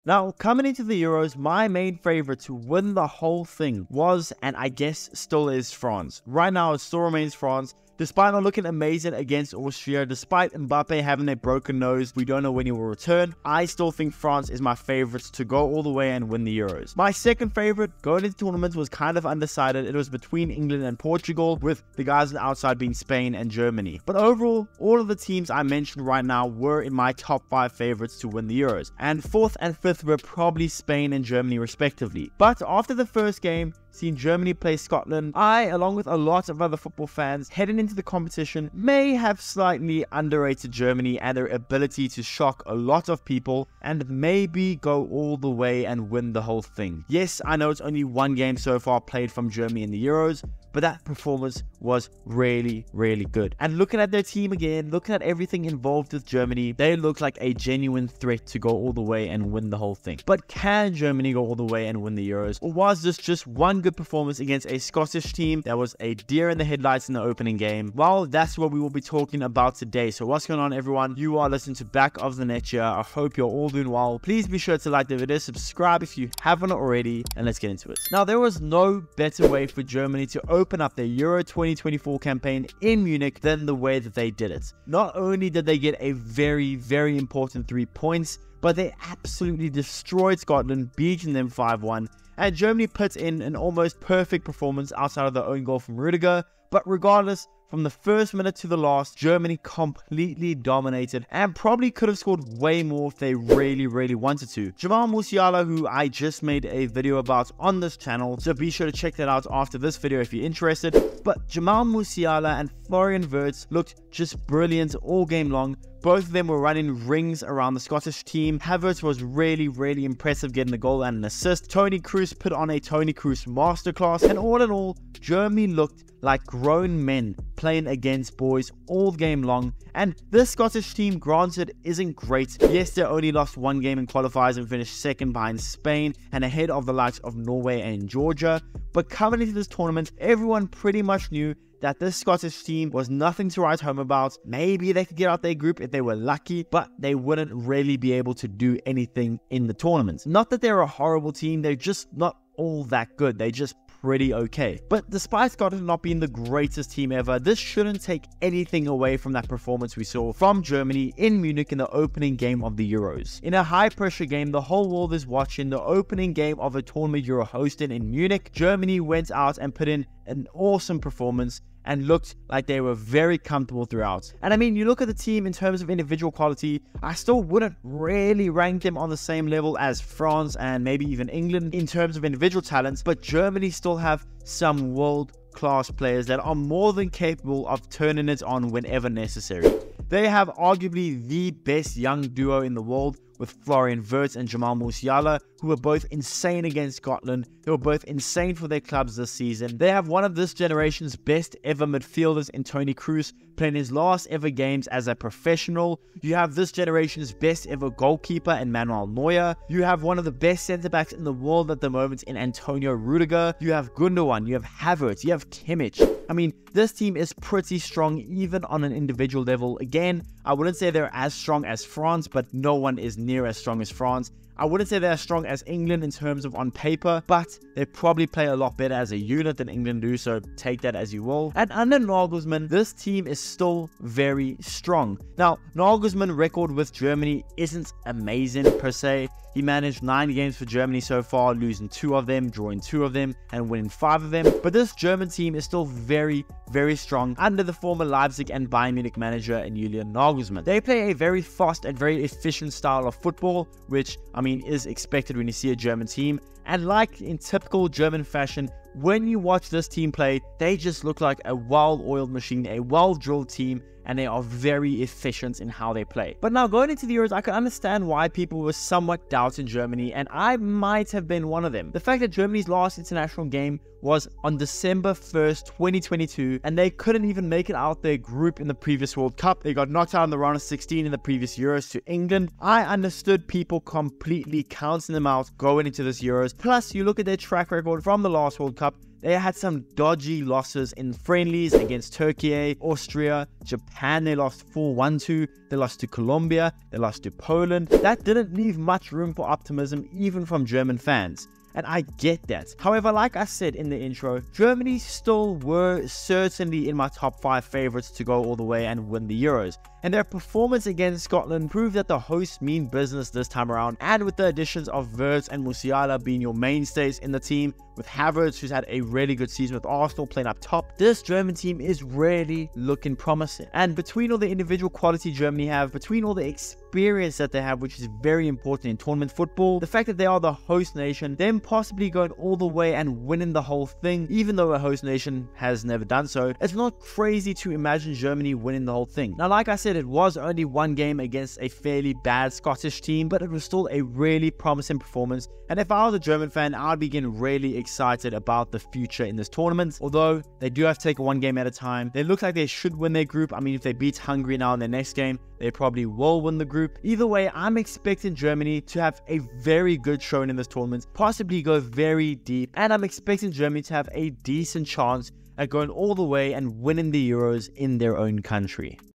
Now, coming into the Euros, my main favorite to win the whole thing was, and I guess still is, France. Right now, it still remains France. Despite not looking amazing against Austria, despite Mbappe having a broken nose, we don't know when he will return, I still think France is my favorite to go all the way and win the Euros. My second favorite going into tournaments was kind of undecided. It was between England and Portugal, with the guys on the outside being Spain and Germany. But overall, all of the teams I mentioned right now were in my top 5 favorites to win the Euros. And 4th and 5th were probably Spain and Germany respectively. But after the first game, seeing Germany play Scotland, I, along with a lot of other football fans heading into the competition, may have slightly underrated Germany and their ability to shock a lot of people and maybe go all the way and win the whole thing. Yes, I know it's only one game so far played from Germany in the Euros, but that performance was really, really good. And looking at their team again, looking at everything involved with Germany, they look like a genuine threat to go all the way and win the whole thing. But can Germany go all the way and win the Euros? Or was this just one good performance against a Scottish team that was a deer in the headlights in the opening game? Well, that's what we will be talking about today. So what's going on, everyone? You are listening to Back of the Net here. I hope you're all doing well. Please be sure to like the video, subscribe if you haven't already, and let's get into it. Now, there was no better way for Germany to open up their Euro 2024 campaign in Munich than the way that they did it. Not only did they get a very, very important 3 points, but they absolutely destroyed Scotland, beating them 5-1. And Germany put in an almost perfect performance outside of their own goal from Rudiger. But regardless, from the first minute to the last, Germany completely dominated and probably could have scored way more if they really, really wanted to. Jamal Musiala, who I just made a video about on this channel, so be sure to check that out after this video if you're interested. But Jamal Musiala and Florian Wirtz looked just brilliant all game long. Both of them were running rings around the Scottish team. Havertz was really, really impressive getting the goal and an assist. Toni Kroos put on a Toni Kroos masterclass. And all in all, Germany looked like grown men playing against boys all game long. And this Scottish team, granted, isn't great. Yes, they only lost one game in qualifiers and finished second behind Spain and ahead of the likes of Norway and Georgia. But coming into this tournament, everyone pretty much knew that this Scottish team was nothing to write home about. Maybe they could get out their group if they were lucky, but they wouldn't really be able to do anything in the tournament. Not that they're a horrible team, they're just not all that good. They're just pretty okay. But despite Scotland not being the greatest team ever, this shouldn't take anything away from that performance we saw from Germany in Munich in the opening game of the Euros. In a high pressure game the whole world is watching, the opening game of a tournament you're hosting in Munich, Germany went out and put in an awesome performance and looked like they were very comfortable throughout. And I mean, you look at the team in terms of individual quality, I still wouldn't really rank them on the same level as France and maybe even England in terms of individual talents, but Germany still have some world-class players that are more than capable of turning it on whenever necessary. They have arguably the best young duo in the world, with Florian Wirtz and Jamal Musiala, who were both insane against Scotland. They were both insane for their clubs this season. They have one of this generation's best ever midfielders in Toni Kroos, playing his last ever games as a professional. You have this generation's best ever goalkeeper in Manuel Neuer. You have one of the best centre-backs in the world at the moment in Antonio Rudiger. You have Gundogan, you have Havertz, you have Kimmich. I mean, this team is pretty strong even on an individual level. Again, I wouldn't say they're as strong as France, but no one is near as strong as France. I wouldn't say they're as strong as England in terms of on paper, but they probably play a lot better as a unit than England do, so take that as you will. And under Nagelsmann, this team is still very strong. Now, Nagelsmann's record with Germany isn't amazing per se. He managed 9 games for Germany so far, losing 2 of them, drawing 2 of them, and winning 5 of them. But this German team is still very, very strong under the former Leipzig and Bayern Munich manager Julian Nagelsmann. They play a very fast and very efficient style of football, which, I mean, is expected when you see a German team. And like in typical German fashion, when you watch this team play, they just look like a well-oiled machine, a well-drilled team, and they are very efficient in how they play. But now going into the Euros, I can understand why people were somewhat doubting Germany, and I might have been one of them. The fact that Germany's last international game was on December 1st, 2022, and they couldn't even make it out their group in the previous World Cup. They got knocked out in the round of 16 in the previous Euros to England. I understood people completely counting them out going into this Euros. Plus, you look at their track record from the last World Cup, They had some dodgy losses in friendlies against Turkey, Austria, Japan. They lost 4-1 to. They lost to Colombia. They lost to Poland. That didn't leave much room for optimism even from German fans. And I get that. However, like I said in the intro, Germany still were certainly in my top 5 favorites to go all the way and win the Euros. And their performance against Scotland proved that the hosts mean business this time around. And with the additions of Wirtz and Musiala being your mainstays in the team, with Havertz, who's had a really good season with Arsenal playing up top, this German team is really looking promising. And between all the individual quality Germany have, between all the experience that they have, which is very important in tournament football, the fact that they are the host nation, them possibly going all the way and winning the whole thing, even though a host nation has never done so, it's not crazy to imagine Germany winning the whole thing. Now, like I said, it was only one game against a fairly bad Scottish team, but it was still a really promising performance. And if I was a German fan, I'd be getting really excited about the future in this tournament. Although they do have to take it one game at a time, they look like they should win their group. I mean, if they beat Hungary now in their next game, they probably will win the group. Either way, I'm expecting Germany to have a very good showing in this tournament, possibly go very deep, and I'm expecting Germany to have a decent chance at going all the way and winning the Euros in their own country.